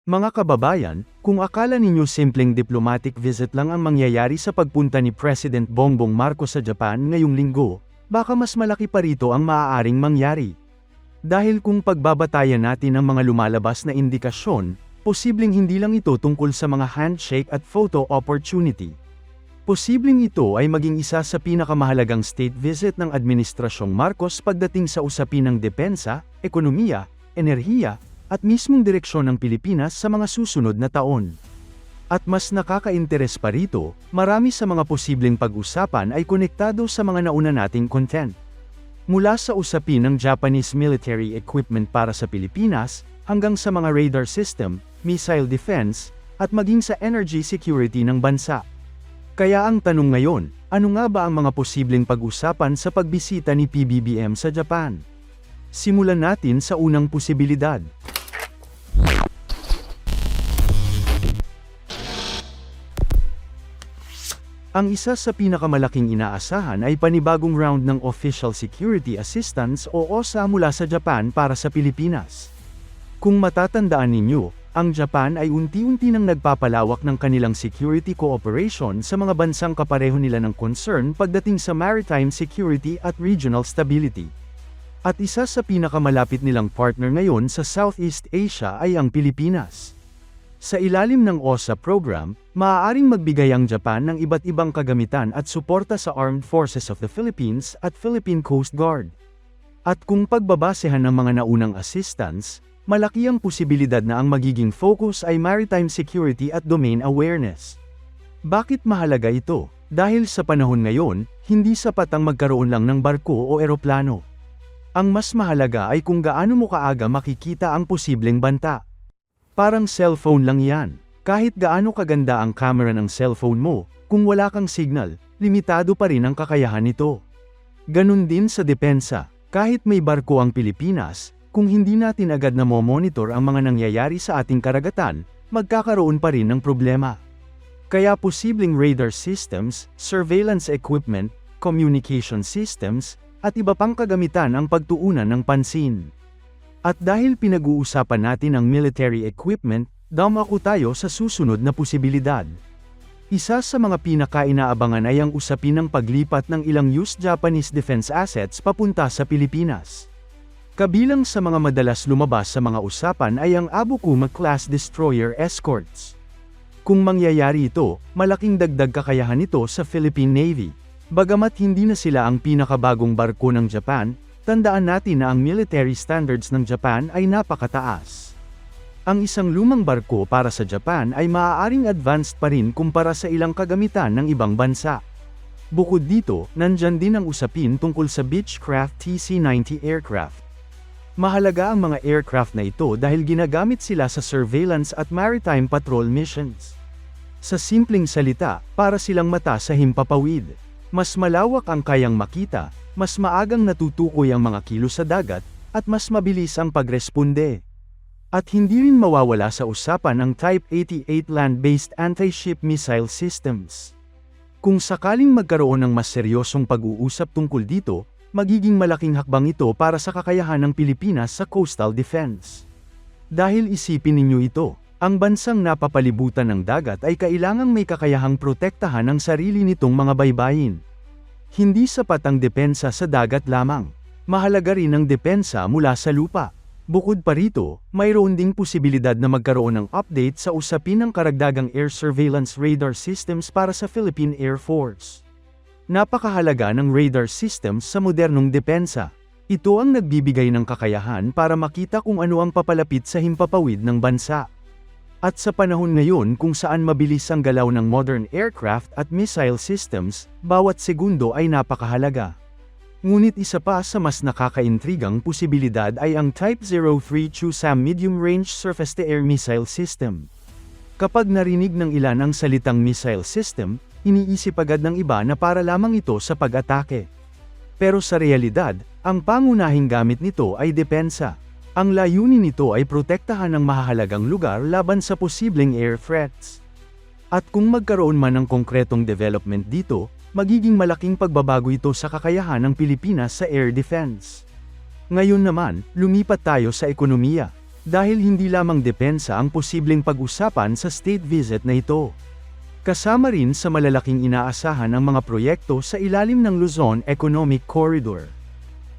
Mga kababayan, kung akala ninyo simpleng diplomatic visit lang ang mangyayari sa pagpunta ni President Bongbong Marcos sa Japan ngayong linggo, baka mas malaki pa rito ang maaaring mangyari. Dahil kung pagbabatayan natin ang mga lumalabas na indikasyon, posibleng hindi lang ito tungkol sa mga handshake at photo opportunity. Posibleng ito ay maging isa sa pinakamahalagang state visit ng Administrasyong Marcos pagdating sa usapin ng depensa, ekonomiya, enerhiya, at mismong direksyon ng Pilipinas sa mga susunod na taon. At mas nakaka-interes pa rito, marami sa mga posibleng pag-usapan ay konektado sa mga nauna nating content. Mula sa usapin ng Japanese military equipment para sa Pilipinas, hanggang sa mga radar system, missile defense, at maging sa energy security ng bansa. Kaya ang tanong ngayon, ano nga ba ang mga posibleng pag-usapan sa pagbisita ni PBBM sa Japan? Simulan natin sa unang posibilidad. Ang isa sa pinakamalaking inaasahan ay panibagong round ng Official Security Assistance o OSA mula sa Japan para sa Pilipinas. Kung matatandaan ninyo, ang Japan ay unti-unti nang nagpapalawak ng kanilang security cooperation sa mga bansang kapareho nila ng concern pagdating sa maritime security at regional stability. At isa sa pinakamalapit nilang partner ngayon sa Southeast Asia ay ang Pilipinas. Sa ilalim ng OSA program, maaaring magbigay ang Japan ng iba't ibang kagamitan at suporta sa Armed Forces of the Philippines at Philippine Coast Guard. At kung pagbabasehan ng mga naunang assistance, malaki ang posibilidad na ang magiging focus ay maritime security at domain awareness. Bakit mahalaga ito? Dahil sa panahon ngayon, hindi sapat ang magkaroon lang ng barko o eroplano. Ang mas mahalaga ay kung gaano mo kaaga makikita ang posibleng banta. Parang cellphone lang yan. Kahit gaano kaganda ang camera ng cellphone mo, kung wala kang signal, limitado pa rin ang kakayahan nito. Ganun din sa depensa. Kahit may barko ang Pilipinas, kung hindi natin agad na monitor ang mga nangyayari sa ating karagatan, magkakaroon pa rin ng problema. Kaya posibleng radar systems, surveillance equipment, communication systems, at iba pang kagamitan ang pagtuunan ng pansin. At dahil pinag-uusapan natin ang military equipment, dumako tayo sa susunod na posibilidad. Isa sa mga pinaka-inaabangan ay ang usapin ng paglipat ng ilang used Japanese defense assets papunta sa Pilipinas. Kabilang sa mga madalas lumabas sa mga usapan ay ang Abukuma-class destroyer escorts. Kung mangyayari ito, malaking dagdag kakayahan nito sa Philippine Navy. Bagamat hindi na sila ang pinakabagong barko ng Japan, tandaan natin na ang military standards ng Japan ay napakataas. Ang isang lumang barko para sa Japan ay maaaring advanced pa rin kumpara sa ilang kagamitan ng ibang bansa. Bukod dito, nandyan din ang usapin tungkol sa Beechcraft TC-90 aircraft. Mahalaga ang mga aircraft na ito dahil ginagamit sila sa surveillance at maritime patrol missions. Sa simpleng salita, para silang mata sa himpapawid. Mas malawak ang kayang makita, mas maagang natutukoy ang mga kilos sa dagat, at mas mabilis ang pagresponde. At hindi rin mawawala sa usapan ang Type 88 land-based anti-ship missile systems. Kung sakaling magkaroon ng mas seryosong pag-uusap tungkol dito, magiging malaking hakbang ito para sa kakayahan ng Pilipinas sa coastal defense. Dahil isipin ninyo ito, ang bansang napapalibutan ng dagat ay kailangang may kakayahang protektahan ang sarili nitong mga baybayin. Hindi sapat ang depensa sa dagat lamang. Mahalaga rin ang depensa mula sa lupa. Bukod pa rito, mayroon ding posibilidad na magkaroon ng update sa usapin ng karagdagang air surveillance radar systems para sa Philippine Air Force. Napakahalaga ng radar systems sa modernong depensa. Ito ang nagbibigay ng kakayahan para makita kung ano ang papalapit sa himpapawid ng bansa. At sa panahon ngayon kung saan mabilis ang galaw ng modern aircraft at missile systems, bawat segundo ay napakahalaga. Ngunit isa pa sa mas nakakaintrigang posibilidad ay ang Type 03 CHUSAM medium-range surface-to-air missile system. Kapag narinig ng ilan ang salitang missile system, iniisip agad ng iba na para lamang ito sa pag-atake. Pero sa realidad, ang pangunahing gamit nito ay depensa. Ang layunin nito ay protektahan ang mahahalagang lugar laban sa posibleng air threats. At kung magkaroon man ng konkretong development dito, magiging malaking pagbabago ito sa kakayahan ng Pilipinas sa air defense. Ngayon naman, lumipat tayo sa ekonomiya. Dahil hindi lamang depensa ang posibleng pag-usapan sa state visit na ito. Kasama rin sa malalaking inaasahan ang mga proyekto sa ilalim ng Luzon Economic Corridor.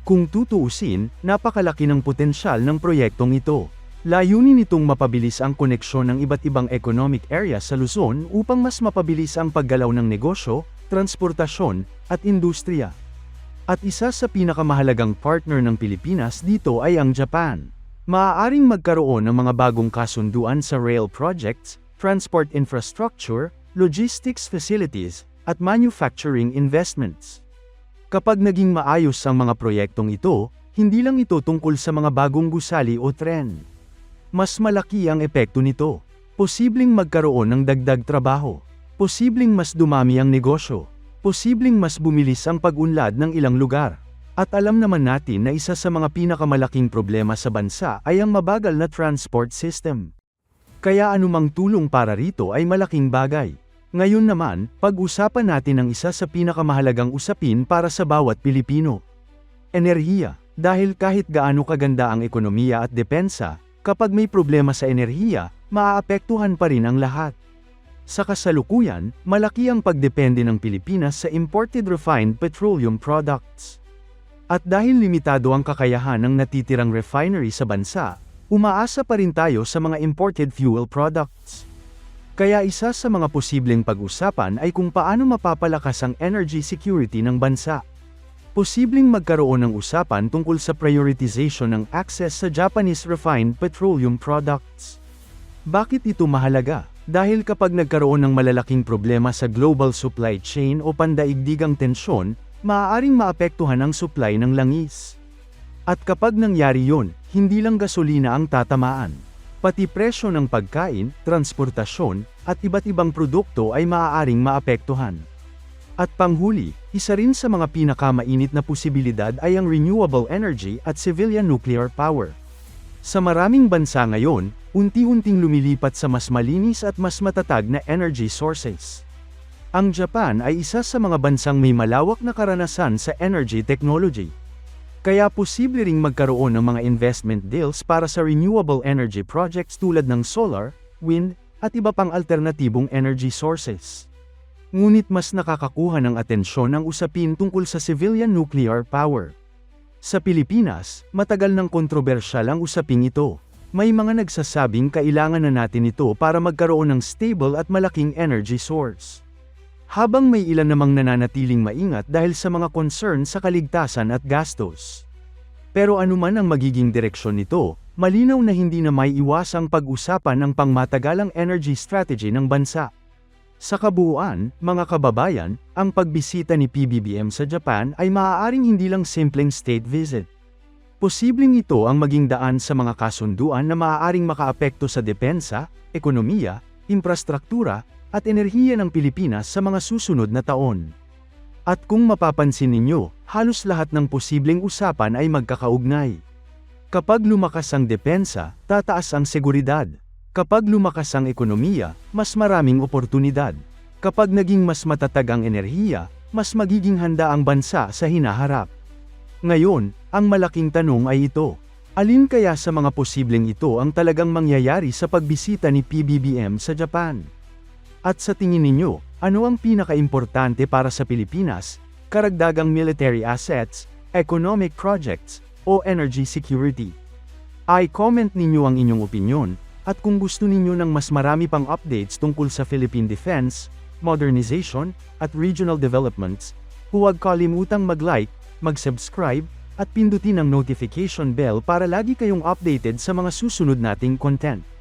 Kung tutuusin, napakalaki ng potensyal ng proyektong ito. Layunin nitong mapabilis ang koneksyon ng iba't ibang economic area sa Luzon upang mas mapabilis ang paggalaw ng negosyo, transportasyon, at industriya. At isa sa pinakamahalagang partner ng Pilipinas dito ay ang Japan. Maaaring magkaroon ng mga bagong kasunduan sa rail projects, transport infrastructure, logistics facilities, at manufacturing investments. Kapag naging maayos ang mga proyektong ito, hindi lang ito tungkol sa mga bagong gusali o tren. Mas malaki ang epekto nito. Posibleng magkaroon ng dagdag trabaho. Posibleng mas dumami ang negosyo. Posibleng mas bumilis ang pag-unlad ng ilang lugar. At alam naman natin na isa sa mga pinakamalaking problema sa bansa ay ang mabagal na transport system. Kaya anumang tulong para rito ay malaking bagay. Ngayon naman, pag-usapan natin ang isa sa pinakamahalagang usapin para sa bawat Pilipino. Enerhiya. Dahil kahit gaano kaganda ang ekonomiya at depensa, kapag may problema sa enerhiya, maaapektuhan pa rin ang lahat. Sa kasalukuyan, malaki ang pagdepende ng Pilipinas sa imported refined petroleum products. At dahil limitado ang kakayahan ng natitirang refinery sa bansa, umaasa pa rin tayo sa mga imported fuel products. Kaya isa sa mga posibleng pag-usapan ay kung paano mapapalakas ang energy security ng bansa. Posibleng magkaroon ng usapan tungkol sa prioritization ng access sa Japanese refined petroleum products. Bakit ito mahalaga? Dahil kapag nagkaroon ng malalaking problema sa global supply chain o pandaigdigang tensyon, maaaring maapektuhan ang supply ng langis. At kapag nangyari yun, hindi lang gasolina ang tatamaan. Pati presyo ng pagkain, transportasyon, at iba't ibang produkto ay maaaring maapektuhan. At panghuli, isa rin sa mga pinakamainit na posibilidad ay ang renewable energy at civilian nuclear power. Sa maraming bansa ngayon, unti-unting lumilipat sa mas malinis at mas matatag na energy sources. Ang Japan ay isa sa mga bansang may malawak na karanasan sa energy technology. Kaya posible ring magkaroon ng mga investment deals para sa renewable energy projects tulad ng solar, wind, at iba pang alternatibong energy sources. Ngunit mas nakakakuha ng atensyon ang usapin tungkol sa civilian nuclear power. Sa Pilipinas, matagal nang kontrobersyal ang usaping ito. May mga nagsasabing kailangan na natin ito para magkaroon ng stable at malaking energy source. Habang may ilan namang nananatiling maingat dahil sa mga concern sa kaligtasan at gastos. Pero anuman ang magiging direksyon nito, malinaw na hindi na may iwasang pag-usapan ang pangmatagalang energy strategy ng bansa. Sa kabuuan, mga kababayan, ang pagbisita ni PBBM sa Japan ay maaaring hindi lang simpleng state visit. Posibleng ito ang maging daan sa mga kasunduan na maaaring makaapekto sa depensa, ekonomiya, infrastruktura, at enerhiya ng Pilipinas sa mga susunod na taon. At kung mapapansin ninyo, halos lahat ng posibleng usapan ay magkakaugnay. Kapag lumakas ang depensa, tataas ang seguridad. Kapag lumakas ang ekonomiya, mas maraming oportunidad. Kapag naging mas matatag ang enerhiya, mas magiging handa ang bansa sa hinaharap. Ngayon, ang malaking tanong ay ito. Alin kaya sa mga posibleng ito ang talagang mangyayari sa pagbisita ni PBBM sa Japan? At sa tingin ninyo, ano ang pinakaimportante para sa Pilipinas, karagdagang military assets, economic projects, o energy security? I-comment ninyo ang inyong opinyon, at kung gusto ninyo ng mas marami pang updates tungkol sa Philippine defense, modernization, at regional developments, huwag kalimutang mag-like, mag-subscribe, at pindutin ang notification bell para lagi kayong updated sa mga susunod nating content.